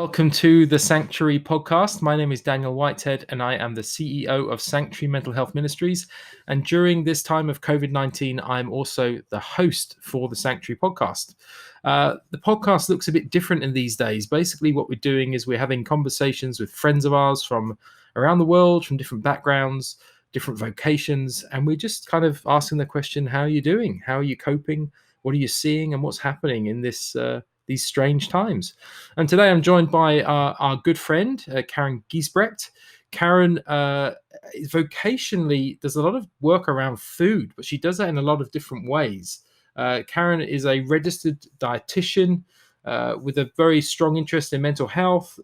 Welcome to the Sanctuary podcast. My name is Daniel Whitehead, and I am the CEO of Sanctuary Mental Health Ministries. And during this time of COVID-19, I'm also the host for the Sanctuary podcast. The podcast looks a bit different in these days. Basically, what we're doing is we're having conversations with friends of ours from around the world, from different backgrounds, different vocations, and we're just kind of asking the question, how are you doing? How are you coping? What are you seeing? And what's happening in these strange times? And today I'm joined by our good friend, Karen Giesbrecht. Karen vocationally does a lot of work around food, but she does that in a lot of different ways. Karen is a registered dietitian with a very strong interest in mental health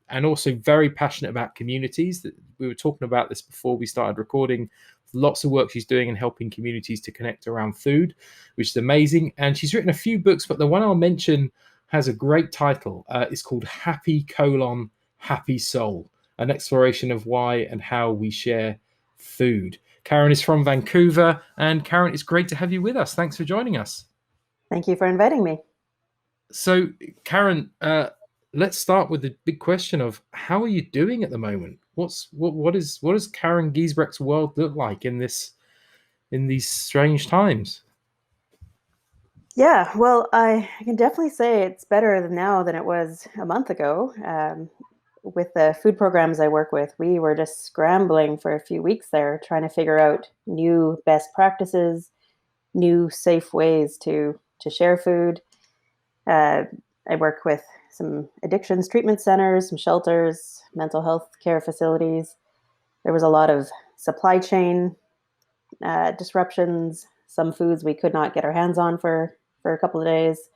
and also very passionate about communities. We were talking about this before we started recording. Lots of work she's doing in helping communities to connect around food, which is amazing. And she's written a few books, but the one I'll mention has a great title. It's called Happy: Happy Soul, an exploration of why and how we share food. Karen is from Vancouver, and Karen, it's great to have you with us. Thanks for joining us. Thank you for inviting me. So, Karen, let's start with the big question of how are you doing at the moment? What does Karen Giesbrecht's world look like in these strange times? Yeah, well, I can definitely say it's better now than it was a month ago. With the food programs I work with, we were just scrambling for a few weeks there, trying to figure out new best practices, new safe ways to share food. I work with some addictions treatment centers, some shelters, mental health care facilities. There was a lot of supply chain disruptions. Some foods we could not get our hands on for a couple of days.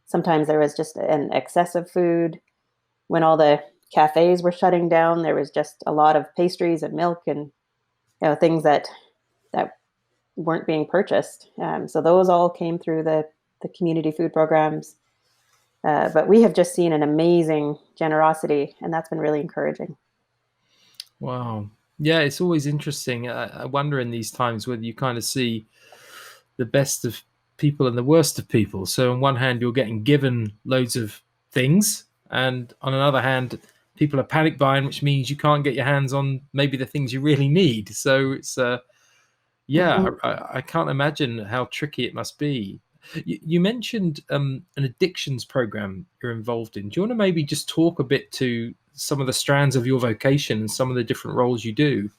Sometimes there was just an excess of food. When all the cafes were shutting down, there was just a lot of pastries and milk and things that weren't being purchased. So those all came through the community food programs. But we have just seen an amazing generosity, and that's been really encouraging. Wow. Yeah, it's always interesting. I wonder in these times whether you kind of see the best of people and the worst of people. So on one hand, you're getting given loads of things, and on another hand, people are panic buying, which means you can't get your hands on maybe the things you really need. So it's I can't imagine how tricky it must be. You mentioned an addictions program you're involved in. Do you want to maybe just talk a bit to some of the strands of your vocation and some of the different roles you do?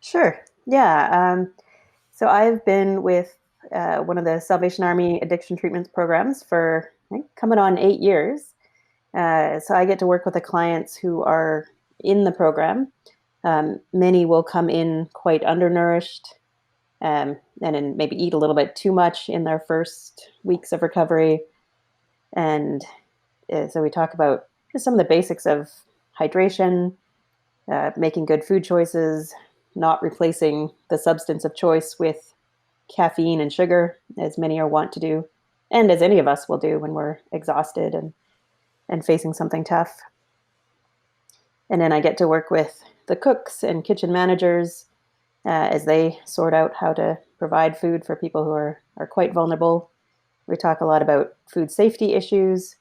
Sure. Yeah. So I've been with one of the Salvation Army addiction treatment programs for coming on 8 years. So I get to work with the clients who are in the program. Many will come in quite undernourished and then maybe eat a little bit too much in their first weeks of recovery. And so we talk about just some of the basics of hydration, making good food choices, not replacing the substance of choice with caffeine and sugar, as many are wont to do, and as any of us will do when we're exhausted and facing something tough. And then I get to work with the cooks and kitchen managers as they sort out how to provide food for people who are quite vulnerable. We talk a lot about food safety issues,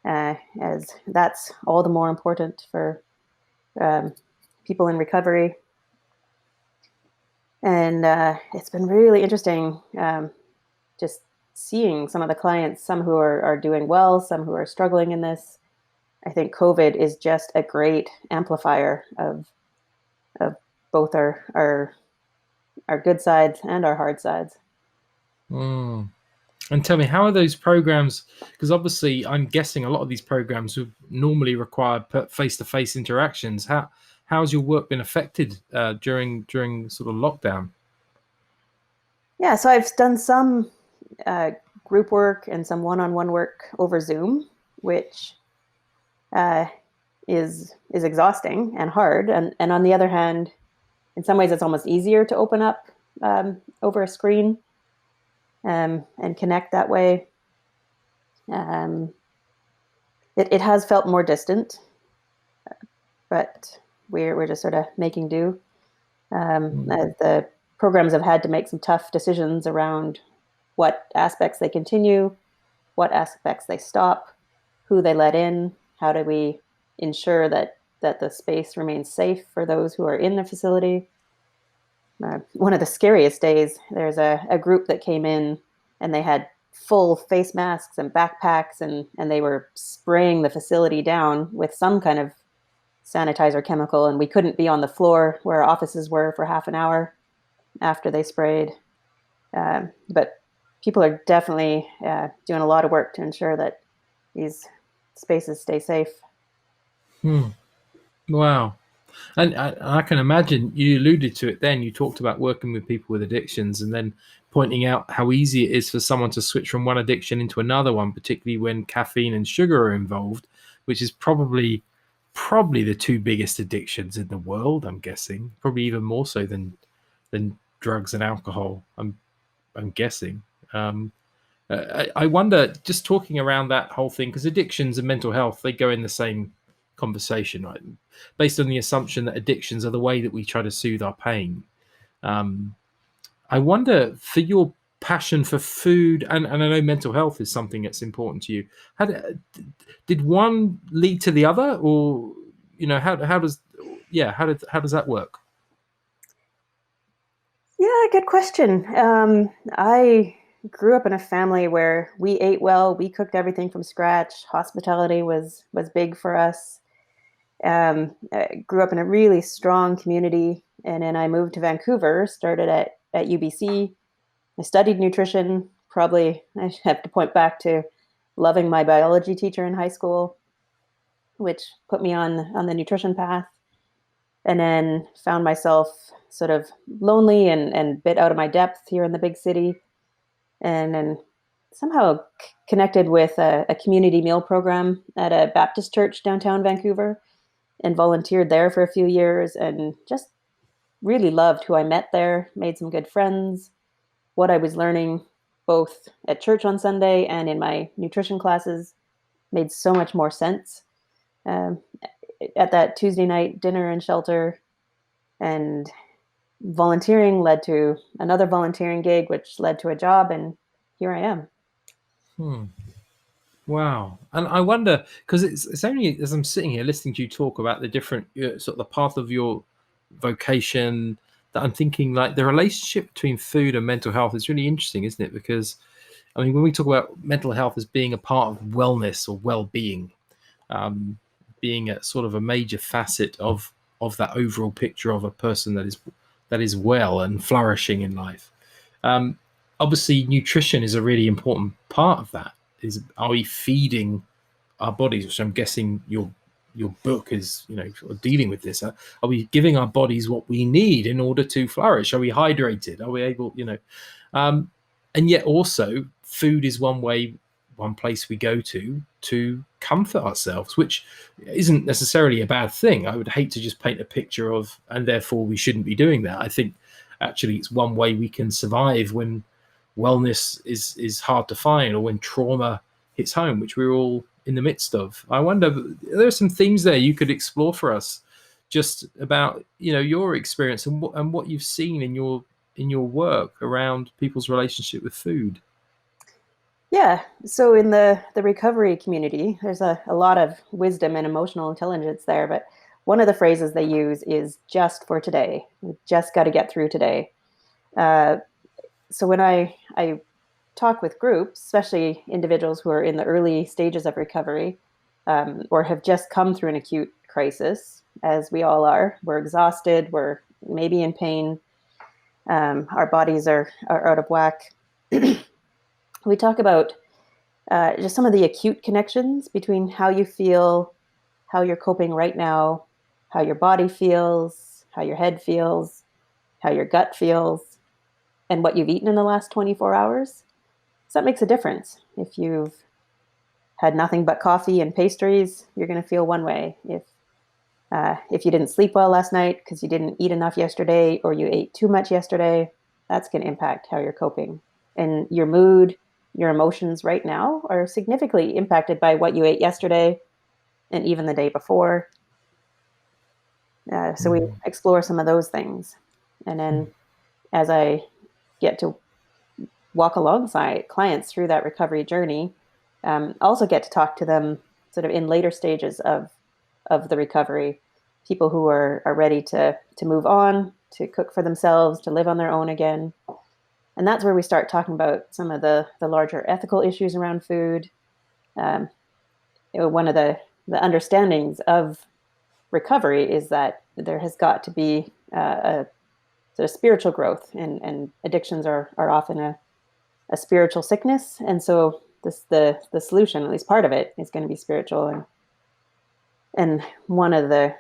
as that's all the more important for people in recovery. And it's been really interesting just seeing some of the clients, some who are doing well, some who are struggling in this. I think COVID is just a great amplifier of both our good sides and our hard sides. Mm. And tell me, how are those programs? Because obviously, I'm guessing a lot of these programs would normally require face-to-face interactions. How's your work been affected during sort of lockdown? Yeah, so I've done some group work and some one-on-one work over Zoom, which is exhausting and hard. And on the other hand, in some ways, it's almost easier to open up over a screen and connect that way. It has felt more distant, but we're just sort of making do. As the programs have had to make some tough decisions around what aspects they continue, what aspects they stop, who they let in, How do we ensure that the space remains safe for those who are in the facility? One of the scariest days, there's a group that came in and they had full face masks and backpacks, and they were spraying the facility down with some kind of sanitizer chemical, and we couldn't be on the floor where our offices were for half an hour after they sprayed. But people are definitely doing a lot of work to ensure that these spaces stay safe. Wow. And I can imagine you alluded to it then. You talked about working with people with addictions and then pointing out how easy it is for someone to switch from one addiction into another one, particularly when caffeine and sugar are involved, which is probably the two biggest addictions in the world, I'm guessing. Probably even more so than drugs and alcohol, I'm guessing. I wonder, just talking around that whole thing, because addictions and mental health, they go in the same conversation, right? Based on the assumption that addictions are the way that we try to soothe our pain. I wonder, for your passion for food, and I know mental health is something that's important to you. Did one lead to the other, or how does that work? Yeah, good question. I grew up in a family where we ate well. We cooked everything from scratch. Hospitality was big for us. I grew up in a really strong community, and then I moved to Vancouver. Started at UBC. I studied nutrition. Probably I have to point back to loving my biology teacher in high school, which put me on the nutrition path. And then found myself sort of lonely and bit out of my depth here in the big city, and then somehow connected with a community meal program at a Baptist church downtown Vancouver, and volunteered there for a few years, and just really loved who I met there, made some good friends. What I was learning both at church on Sunday and in my nutrition classes made so much more sense. Um, at that Tuesday night dinner and shelter, and volunteering led to another volunteering gig, which led to a job, and here I am. Wow. And I wonder, because it's only as I'm sitting here listening to you talk about the different sort of the path of your vocation, that I'm thinking like the relationship between food and mental health is really interesting, isn't it? Because I mean, when we talk about mental health as being a part of wellness or well-being, being a sort of a major facet of that overall picture of a person that is well and flourishing in life. Obviously, nutrition is a really important part of that. Are we feeding our bodies? Which I'm guessing your book is, sort of dealing with this. Are we giving our bodies what we need in order to flourish? Are we hydrated? Are we able, and yet also food is one place we go to comfort ourselves, which isn't necessarily a bad thing. I would hate to just paint a picture of, and therefore we shouldn't be doing that. I think actually it's one way we can survive when wellness is hard to find, or when trauma hits home, which we're all in the midst of. I wonder, there are some themes there you could explore for us, just about your experience and what you've seen in your work around people's relationship with food. Yeah. So in the recovery community, there's a lot of wisdom and emotional intelligence there. But one of the phrases they use is just for today. We just got to get through today. So when I talk with groups, especially individuals who are in the early stages of recovery, or have just come through an acute crisis, as we all are, we're exhausted, we're maybe in pain, our bodies are out of whack. We talk about just some of the acute connections between how you feel, how you're coping right now, how your body feels, how your head feels, how your gut feels, and what you've eaten in the last 24 hours. So that makes a difference. If you've had nothing but coffee and pastries, you're going to feel one way. If you didn't sleep well last night because you didn't eat enough yesterday, or you ate too much yesterday, that's going to impact how you're coping. And your mood, your emotions right now are significantly impacted by what you ate yesterday and even the day before. So we explore some of those things. And then as I get to walk alongside clients through that recovery journey, also get to talk to them sort of in later stages of the recovery, people who are ready to move on, to cook for themselves, to live on their own again. And that's where we start talking about some of the larger ethical issues around food. One of the understandings of recovery is that there has got to be a sort of spiritual growth, and addictions are often a spiritual sickness. And so the solution, at least part of it, is going to be spiritual. And one of the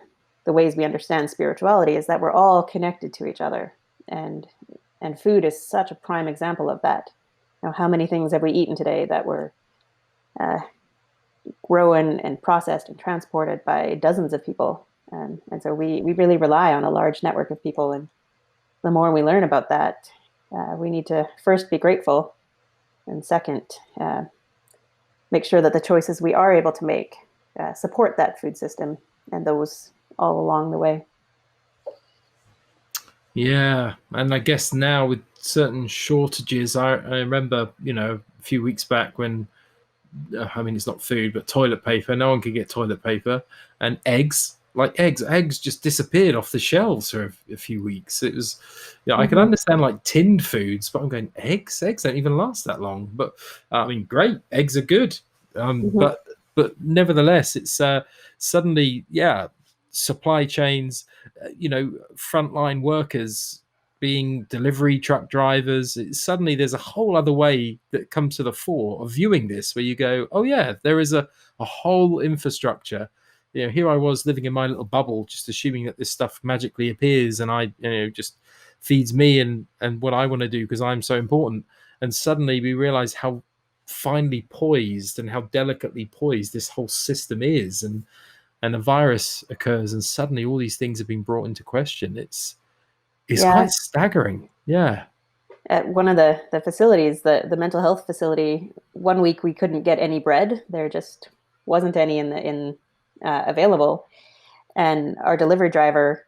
ways we understand spirituality is that we're all connected to each other. And food is such a prime example of that. How many things have we eaten today that were grown and processed and transported by dozens of people? And so we really rely on a large network of people. And the more we learn about that, we need to first be grateful, and second, make sure that the choices we are able to make support that food system and those all along the way. Yeah, and I guess now with certain shortages, I remember, a few weeks back when, I mean, it's not food, but toilet paper. No one could get toilet paper, and eggs. Like eggs just disappeared off the shelves for a few weeks. It was, I can understand like tinned foods, but I'm going, eggs don't even last that long. But I mean, great, eggs are good, but nevertheless, it's suddenly, supply chains, frontline workers being delivery truck drivers. Suddenly there's a whole other way that comes to the fore of viewing this, where you go, oh yeah, there is a whole infrastructure. Here I was living in my little bubble, just assuming that this stuff magically appears and I just feeds me and what I want to do because I'm so important. And suddenly we realize how finely poised and how delicately poised this whole system is, and a virus occurs and suddenly all these things have been brought into question. It's quite staggering. Yeah. At one of the facilities, the mental health facility, one week we couldn't get any bread. There just wasn't any in available, and our delivery driver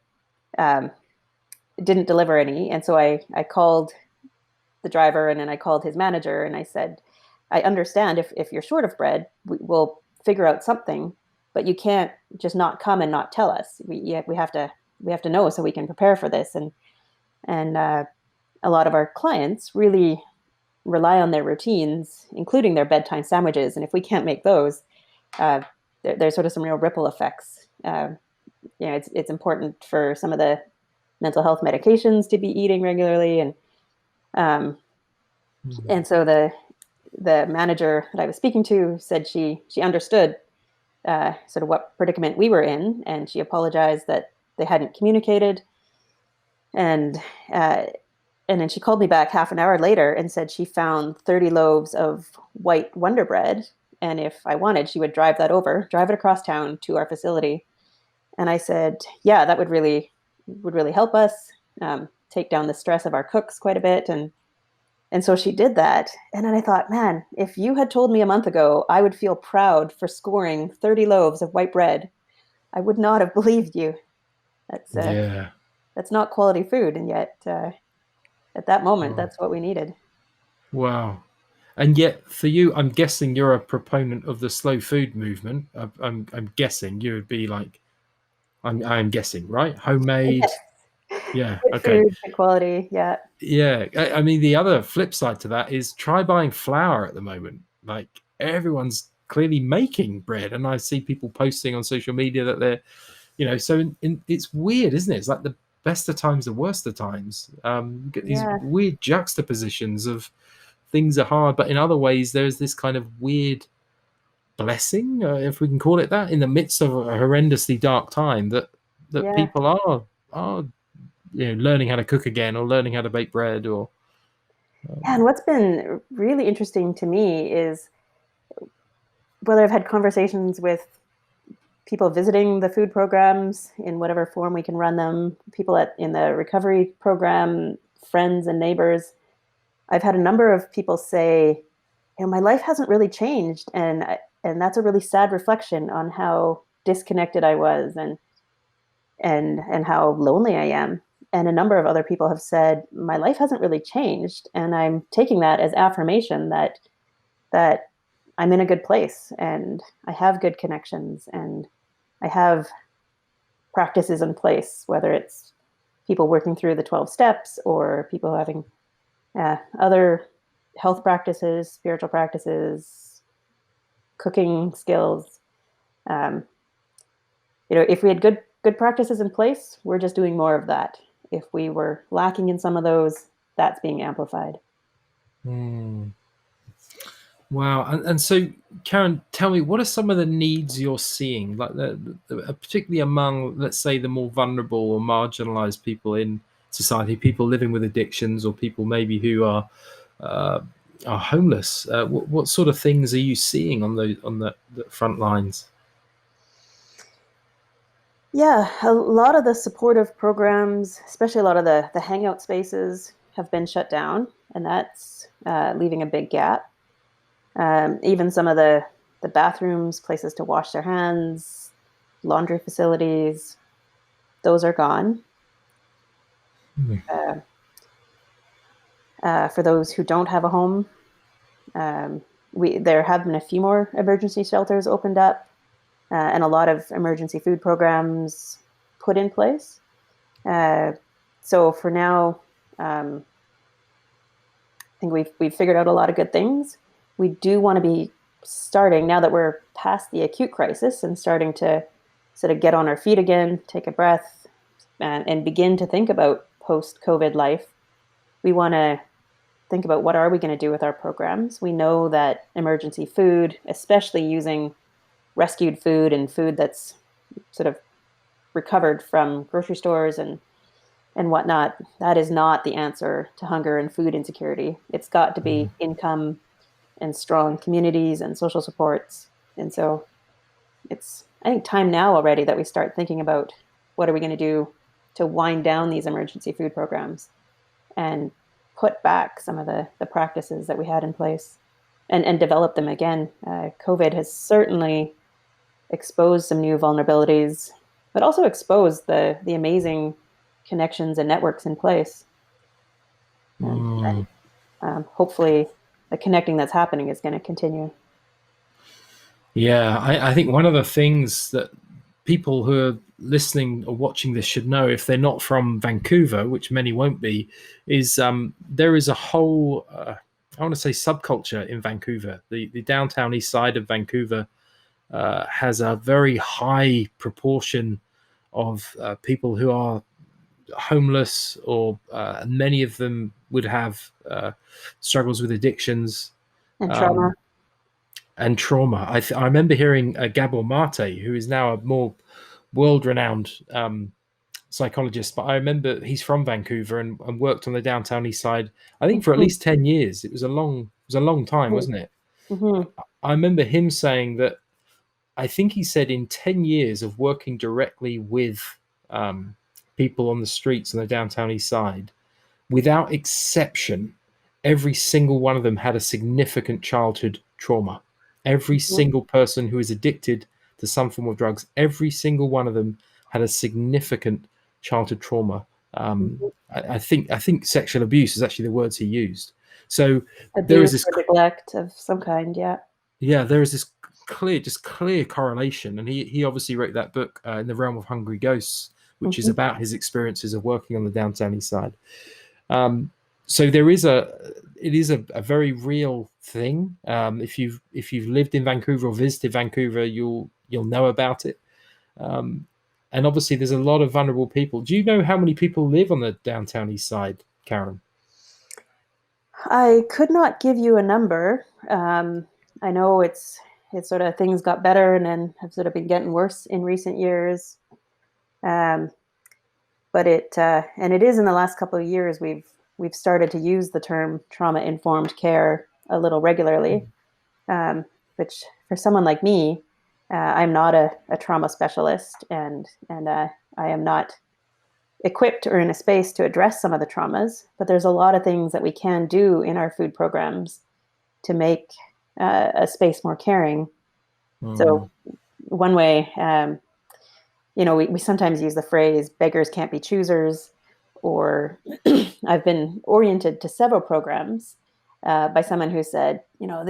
didn't deliver any. And so I called the driver, and then I called his manager, and I said, I understand if you're short of bread, we'll figure out something, but you can't just not come and not tell us. We have to know so we can prepare for this. And a lot of our clients really rely on their routines, including their bedtime sandwiches. And if we can't make those, there's sort of some real ripple effects. It's important for some of the mental health medications to be eating regularly, and so the manager that I was speaking to said she understood sort of what predicament we were in, and she apologized that they hadn't communicated. And then she called me back half an hour later and said she found 30 loaves of white Wonder Bread, and if I wanted, she would drive it across town to our facility. And I said, yeah, that would really help us take down the stress of our cooks quite a bit. And so she did that. And then I thought, man, if you had told me a month ago, I would feel proud for scoring 30 loaves of white bread, I would not have believed you. That's not quality food. And yet at that moment, that's what we needed. Wow. And yet for you, I'm guessing you're a proponent of the slow food movement. I'm guessing you would be like, I'm guessing, right? Homemade. Yes. Yeah. Good Okay. food, good quality. Yeah. Yeah. I mean, the other flip side to that is try buying flour at the moment. Like everyone's clearly making bread, and I see people posting on social media that they're, so it's weird, isn't it? It's like the best of times, the worst of times. You get these weird juxtapositions of things are hard, but in other ways, there's this kind of weird blessing, if we can call it that, in the midst of a horrendously dark time that people are learning how to cook again, or learning how to bake bread, or and what's been really interesting to me is whether I've had conversations with people visiting the food programs in whatever form we can run them, people in the recovery program, friends and neighbors. I've had a number of people say, my life hasn't really changed, and that's a really sad reflection on how disconnected I was and how lonely I am. And a number of other people have said, my life hasn't really changed, and I'm taking that as affirmation that I'm in a good place and I have good connections and I have practices in place, whether it's people working through the 12 steps or people having other health practices, spiritual practices, cooking skills. Um, if we had good practices in place, we're just doing more of that. If we were lacking in some of those, that's being amplified. Mm. Wow. And so, Karen, tell me, what are some of the needs you're seeing, like particularly among, let's say, the more vulnerable or marginalized people in society, people living with addictions, or people maybe who uh, are homeless? What sort of things are you seeing on the front lines? Yeah, a lot of the supportive programs, especially a lot of the hangout spaces, have been shut down, and that's leaving a big gap. Even some of the bathrooms, places to wash their hands, laundry facilities, those are gone. Mm. Uh, for those who don't have a home, um, there have been a few more emergency shelters opened up, and a lot of emergency food programs put in place. Uh, so for now, I think we've figured out a lot of good things. We do want to be starting, now that we're past the acute crisis and starting to sort of get on our feet again, take a breath, and begin to think about post-COVID life. We want to think about what are we going to do with our programs. We know that emergency food, especially using rescued food and food that's sort of recovered from grocery stores and whatnot, that is not the answer to hunger and food insecurity. It's got to be income and strong communities and social supports. And so it's, I think, time now already that we start thinking about what are we going to do to wind down these emergency food programs and put back some of the practices that we had in place and develop them again. COVID has certainly exposed some new vulnerabilities, but also exposed the amazing connections and networks in place. And Mm. hopefully the connecting that's happening is going to continue. Yeah, I think one of the things that people who are listening or watching this should know, if they're not from Vancouver, which many won't be, is there is a whole, I want to say, subculture in Vancouver. The downtown east side of Vancouver has a very high proportion of people who are homeless, or many of them would have struggles with addictions. And trauma. Um, and trauma. I remember hearing Gabor Mate, who is now a more world-renowned psychologist, but I remember he's from Vancouver and worked on the downtown east side. I think for at Mm-hmm. least 10 years. It was a long time, wasn't it? Mm-hmm. I remember him saying that. I think he said in 10 years of working directly with um, people on the streets on the downtown east side, without exception, every single one of them had a significant childhood trauma. Every Mm-hmm. single person who is addicted to some form of drugs, every single one of them had a significant childhood trauma. Mm-hmm. I think sexual abuse is actually the words he used. So there is Abuse this, or neglect of some kind. Yeah. yeah, there is this clear correlation, and he obviously wrote that book in the realm of hungry ghosts, which is Mm-hmm. about his experiences of working on the downtown east side. So it is a very real thing. If you've lived in Vancouver or visited Vancouver, you'll know about it. Um, and obviously, there's a lot of vulnerable people. Do you know how many people live on the downtown east side, Karen? I could not give you a number. I know it's sort of things got better and then have sort of been getting worse in recent years. Um, but it is in the last couple of years we've started to use the term trauma informed care a little regularly, which for someone like me, I'm not a trauma specialist, and I am not equipped or in a space to address some of the traumas. But there's a lot of things that we can do in our food programs to make a space more caring. Mm. So one way, we sometimes use the phrase "beggars can't be choosers," or I've been oriented to several programs by someone who said,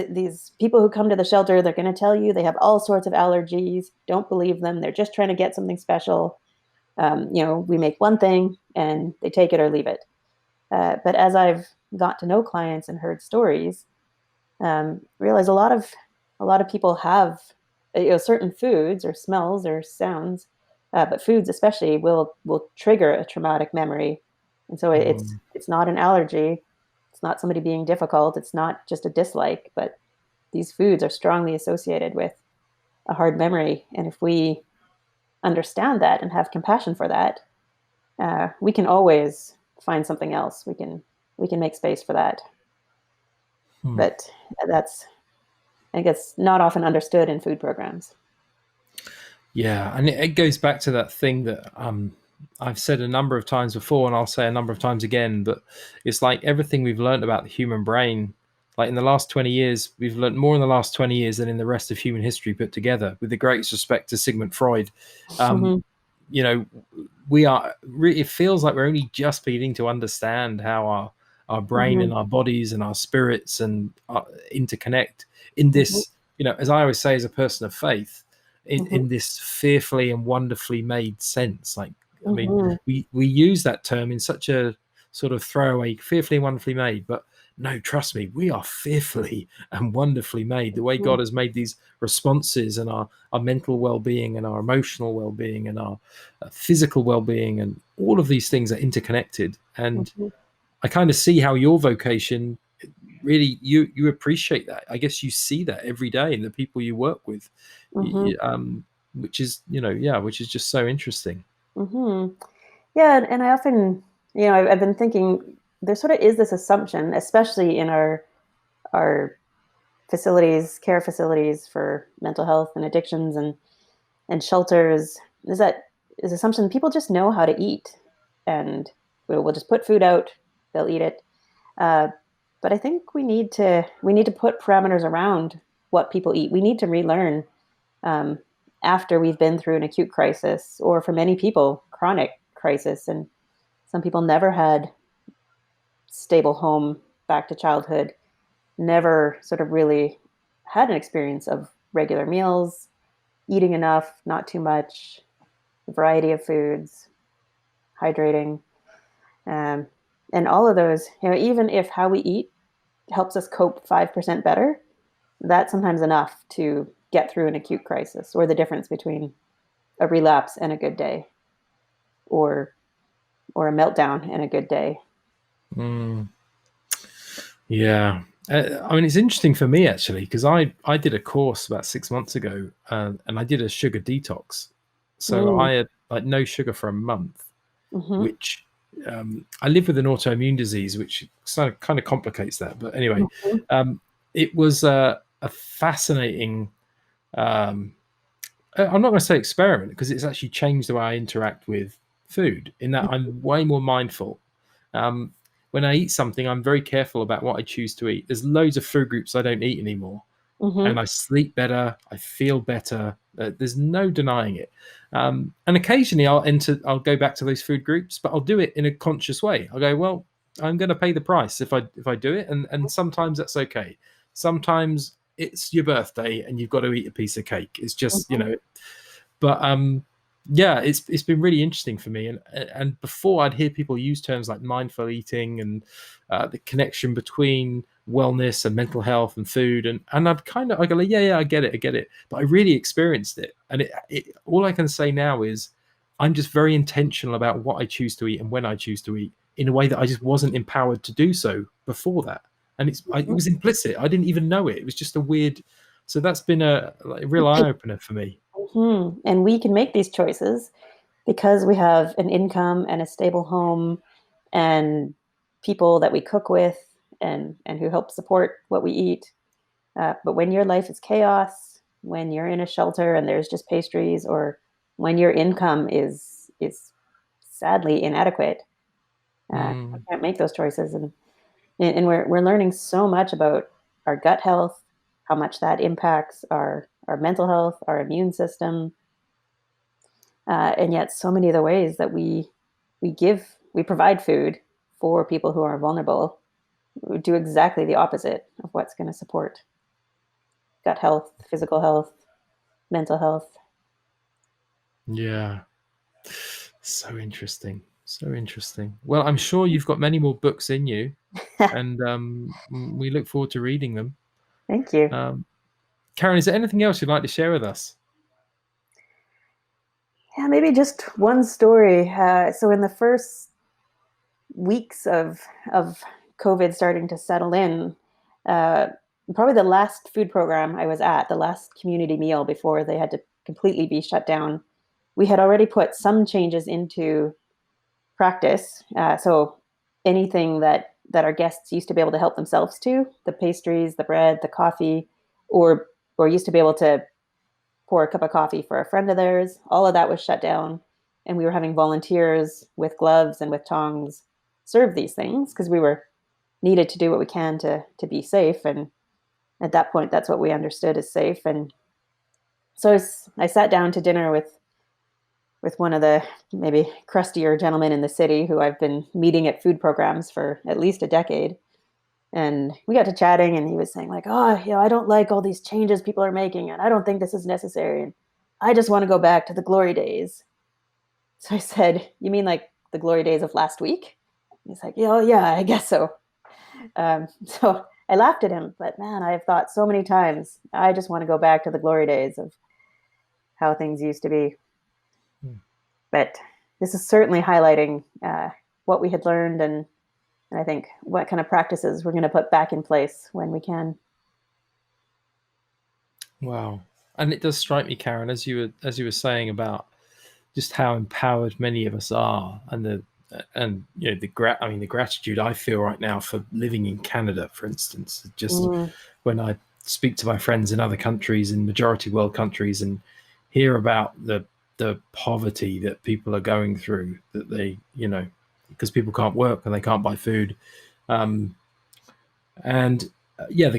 these people who come to the shelter, they're going to tell you they have all sorts of allergies. Don't believe them. They're just trying to get something special. We make one thing and they take it or leave it. But as I've got to know clients and heard stories, realize a lot of people have certain foods or smells or sounds, but foods especially will trigger a traumatic memory, and so it's not an allergy, it's not somebody being difficult, it's not just a dislike, but these foods are strongly associated with a hard memory, and if we understand that and have compassion for that, we can always find something else. We can make space for that. But that's, I guess, not often understood in food programs. Yeah, and it goes back to that thing that I've said a number of times before, and I'll say a number of times again, but it's like everything we've learned about the human brain, like in the last 20 years, we've learned more in the last 20 years than in the rest of human history put together, with the greatest respect to Sigmund Freud. You know, it feels like we're only just beginning to understand how our brain and our bodies and our spirits and interconnect in this, as I always say, as a person of faith, in this fearfully and wonderfully made sense. Like, I mean, we use that term in such a sort of throwaway, fearfully and wonderfully made, but no, trust me, we are fearfully and wonderfully made. The way God has made these responses, and our mental well-being and our emotional well-being and our physical well-being, and all of these things are interconnected. And I kind of see how your vocation, really, you appreciate that. I guess you see that every day in the people you work with, which is, which is just so interesting. Yeah, and I often, I've been thinking, there sort of is this assumption, especially in our facilities, care facilities for mental health and addictions and shelters, is this assumption people just know how to eat, and we'll just put food out, they'll eat it. But I think we need to put parameters around what people eat. We need to relearn after we've been through an acute crisis, or for many people, chronic crisis. And some people never had stable home back to childhood, never sort of really had an experience of regular meals, eating enough, not too much, a variety of foods, hydrating. And all of those, even if how we eat helps us cope 5% better, that's sometimes enough to get through an acute crisis, or the difference between a relapse and a good day, or a meltdown and a good day. Yeah. I mean, it's interesting for me, actually, because I did a course about 6 months ago, and I did a sugar detox. So I had like no sugar for a month, which I live with an autoimmune disease, which kind of complicates that. But anyway, it was a fascinating, I'm not going to say experiment, because it's actually changed the way I interact with food, in that I'm way more mindful. When I eat something, I'm very careful about what I choose to eat. There's loads of food groups I don't eat anymore. And I sleep better, I feel better. There's no denying it. And occasionally I'll go back to those food groups, but I'll do it in a conscious way. I'll go, well, I'm going to pay the price if I do it. And sometimes that's okay. Sometimes it's your birthday and you've got to eat a piece of cake. It's just, but yeah, it's been really interesting for me. And before, I'd hear people use terms like mindful eating and the connection between wellness and mental health and food, and I go, yeah, I get it. But I really experienced it, and it all I can say now is I'm just very intentional about what I choose to eat and when I choose to eat, in a way that I just wasn't empowered to do so before that. And it was implicit. I didn't even know it. It was just a weird. So that's been a real eye opener for me. And we can make these choices because we have an income and a stable home and people that we cook with and who help support what we eat. But when your life is chaos, when you're in a shelter and there's just pastries, or when your income is sadly inadequate, you can't make those choices. And we're learning so much about our gut health, how much that impacts our mental health, our immune system, and yet so many of the ways that we provide food for people who are vulnerable do exactly the opposite of what's going to support gut health, physical health, mental health. Yeah. So interesting. So interesting. Well, I'm sure you've got many more books in you, and we look forward to reading them. Thank you. Karen, is there anything else you'd like to share with us? Yeah, maybe just one story. So in the first weeks of COVID starting to settle in, uh, probably the last food program I was at, the last community meal before they had to completely be shut down, we had already put some changes into practice. So anything that our guests used to be able to help themselves to, the pastries, the bread, the coffee, or used to be able to pour a cup of coffee for a friend of theirs, all of that was shut down. And we were having volunteers with gloves and with tongs serve these things because we were needed to do what we can to be safe. And at that point, that's what we understood as safe. And so I sat down to dinner with one of the maybe crustier gentlemen in the city who I've been meeting at food programs for at least a decade. And we got to chatting, and he was saying, like, oh, I don't like all these changes people are making, and I don't think this is necessary. And I just want to go back to the glory days. So I said, you mean like the glory days of last week? He's like, yeah, yeah, I guess so. So I laughed at him, but man, I've thought so many times, I just want to go back to the glory days of how things used to be. But this is certainly highlighting what we had learned, and I think what kind of practices we're going to put back in place when we can. Wow. And it does strike me, Karen, as you were saying about just how empowered many of us are, and the gratitude I feel right now for living in Canada, for instance. Just when I speak to my friends in other countries, in majority world countries, and hear about the poverty that people are going through, that they, because people can't work and they can't buy food, the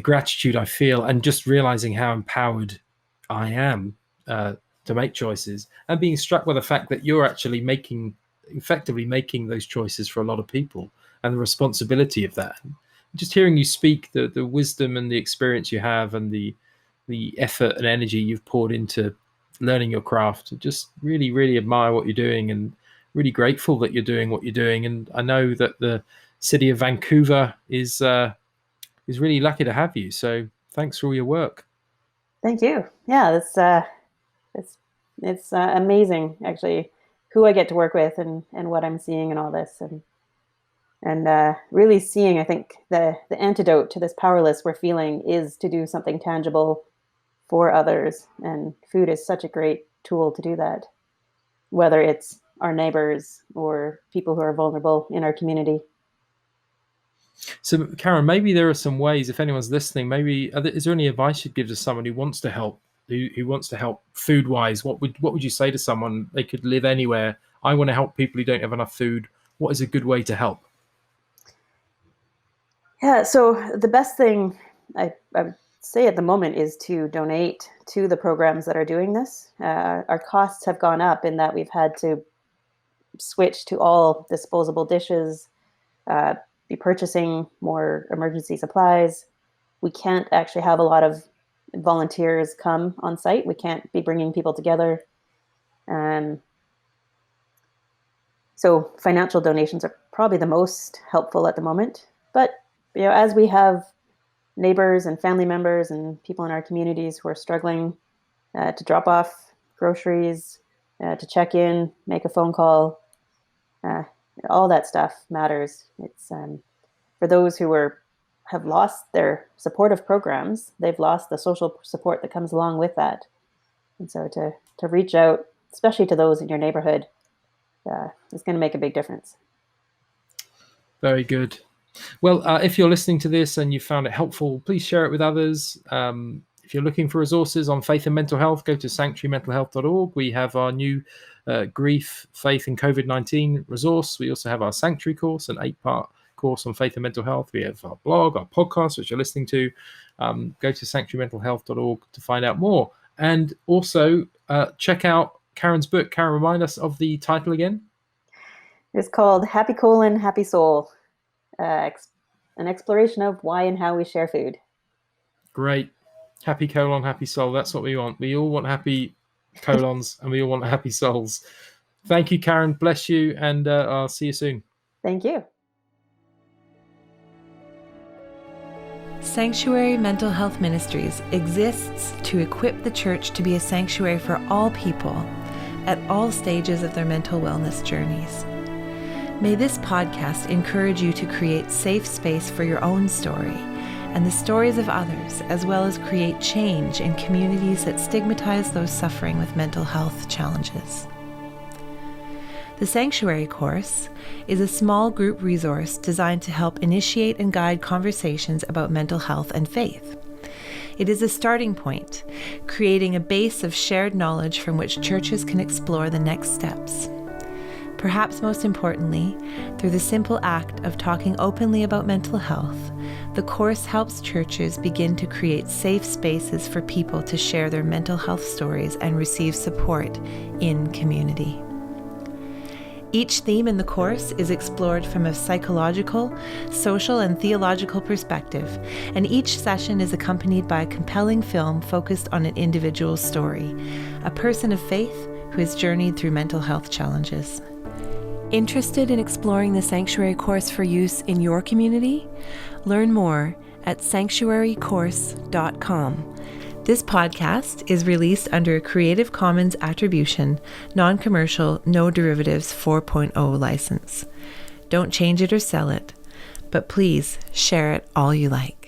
gratitude I feel, and just realizing how empowered I am to make choices, and being struck by the fact that you're actually effectively making those choices for a lot of people, and the responsibility of that. Just hearing you speak, the wisdom and the experience you have, and the effort and energy you've poured into learning your craft, just really, really admire what you're doing, and really grateful that you're doing what you're doing. And I know that the city of Vancouver is really lucky to have you. So thanks for all your work. Thank you. Yeah, it's amazing actually who I get to work with and what I'm seeing and all this, and really seeing, I think the antidote to this powerless we're feeling is to do something tangible for others, and food is such a great tool to do that, whether it's our neighbors or people who are vulnerable in our community. So, Karen, maybe there are some ways, if anyone's listening, is there any advice you'd give to someone who wants to help, who wants to help food wise? What would you say to someone? They could live anywhere. I want to help people who don't have enough food. What is a good way to help? Yeah, so the best thing I would say at the moment is to donate to the programs that are doing this. Our costs have gone up in that we've had to switch to all disposable dishes, be purchasing more emergency supplies. We can't actually have a lot of volunteers come on site. We can't be bringing people together. So financial donations are probably the most helpful at the moment. But as we have neighbors and family members and people in our communities who are struggling to drop off groceries, to check in, make a phone call, all that stuff matters. It's for those who have lost their supportive programs, they've lost the social support that comes along with that. And so to reach out, especially to those in your neighborhood, is going to make a big difference. Very good. Well, if you're listening to this and you found it helpful, please share it with others. If you're looking for resources on faith and mental health, go to sanctuarymentalhealth.org. We have our new grief, faith, and COVID-19 resource. We also have our Sanctuary course, an 8-part course on faith and mental health. We have our blog, our podcast, which you're listening to. Go to sanctuarymentalhealth.org to find out more. And also check out Karen's book. Karen, remind us of the title again. It's called Happy Colon, Happy Soul. an exploration of why and how we share food. Great. Happy colon, happy soul. That's what we want. We all want happy colons and we all want happy souls. Thank you, Karen. Bless you. And I'll see you soon. Thank you. Sanctuary Mental Health Ministries exists to equip the church to be a sanctuary for all people at all stages of their mental wellness journeys. May this podcast encourage you to create safe space for your own story and the stories of others, as well as create change in communities that stigmatize those suffering with mental health challenges. The Sanctuary course is a small group resource designed to help initiate and guide conversations about mental health and faith. It is a starting point, creating a base of shared knowledge from which churches can explore the next steps. Perhaps most importantly, through the simple act of talking openly about mental health, the course helps churches begin to create safe spaces for people to share their mental health stories and receive support in community. Each theme in the course is explored from a psychological, social, and theological perspective, and each session is accompanied by a compelling film focused on an individual's story, a person of faith who has journeyed through mental health challenges. Interested in exploring the Sanctuary course for use in your community? Learn more at sanctuarycourse.com. This podcast is released under a Creative Commons Attribution, Non-Commercial, No Derivatives 4.0 license. Don't change it or sell it, but please share it all you like.